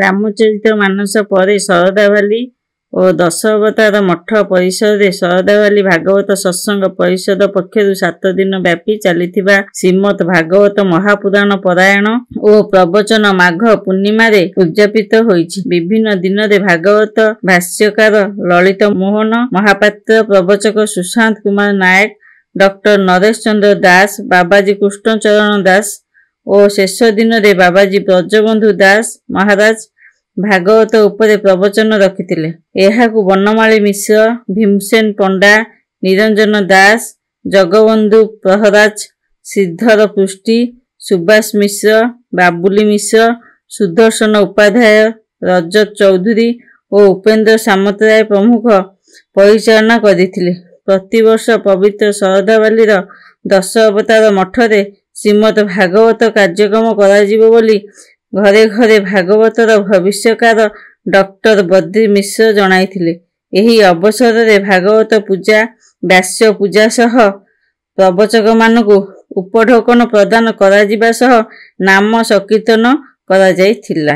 ରାମଚରିତ ମାନସ ପରେ ଶରଧାବାଲି ଓ ଦଶାବତାର ମଠ ପରିସରରେ ଶରଧାବାଲି ଭାଗବତ ସତ୍ସଙ୍ଗ ପରିଷଦ ପକ୍ଷରୁ 7 ଦିନ ବ୍ୟାପୀ ଚାଲିଥିବା ଶ୍ରୀମଦ୍ ଭାଗବତ ମହାପୁରାଣ ପାରାୟଣ ଓ ପ୍ରବଚନ ମାଘ ପୂର୍ଣ୍ଣିମାରେ ଉଦ୍ଯାପିତ ହୋଇଛି। ବିଭିନ୍ନ ଦିନରେ ଭାଗବତ ଭାଷ୍ୟକାର ଲଳିତ ମୋହନ ମହାପାତ୍ର, ପ୍ରବଚକ ସୁଶାନ୍ତ କୁମାର ନାୟକ, ଡକ୍ଟର ନରେଶ ଚନ୍ଦ୍ର ଦାସ, ବାବାଜୀ କୃଷ୍ଣଚରଣ ଦାସ ଓ ଶେଷ ଦିନରେ ବାବାଜୀ ବ୍ରଜବନ୍ଧୁ ଦାସ ମହାରାଜ ଭାଗବତ ଉପରେ ପ୍ରବଚନ ରଖିଥିଲେ। ଏହାକୁ ବନମାଳୀ ମିଶ୍ର, ଭୀମସେନ ପଣ୍ଡା, ନିରଞ୍ଜନ ଦାସ, ଜଗବନ୍ଧୁ ପ୍ରହରାଜ, ଶ୍ରୀଧର ପୃଷ୍ଟି, ସୁବାସ ମିଶ୍ର, ବାବୁଲି ମିଶ୍ର, ସୁଦର୍ଶନ ଉପାଧ୍ୟାୟ, ରଜତ ଚୌଧୁରୀ ଓ ଉପେନ୍ଦ୍ର ସାମନ୍ତରାୟ ପ୍ରମୁଖ ପରିଚାଳନା କରିଥିଲେ। ପ୍ରତିବର୍ଷ ପବିତ୍ର ଶରଧାବାଲିର ଦଶ ଅବତାର ମଠରେ ଶ୍ରୀମଦ୍ ଭାଗବତ କାର୍ଯ୍ୟକ୍ରମ କରାଯିବ ବୋଲି ଘରେ ଘରେ ଭାଗବତର ଭବିଷ୍ୟକାର ଡକ୍ଟର ବଦ୍ରି ମିଶ୍ର ଜଣାଇଥିଲେ। ଏହି ଅବସରରେ ଭାଗବତ ପୂଜା, ବ୍ୟାସ ପୂଜା ସହ ପ୍ରବଚକମାନଙ୍କୁ ଉପଢୌକନ ପ୍ରଦାନ କରାଯିବା ସହ ନାମ ସଂକୀର୍ତ୍ତନ କରାଯାଇଥିଲା।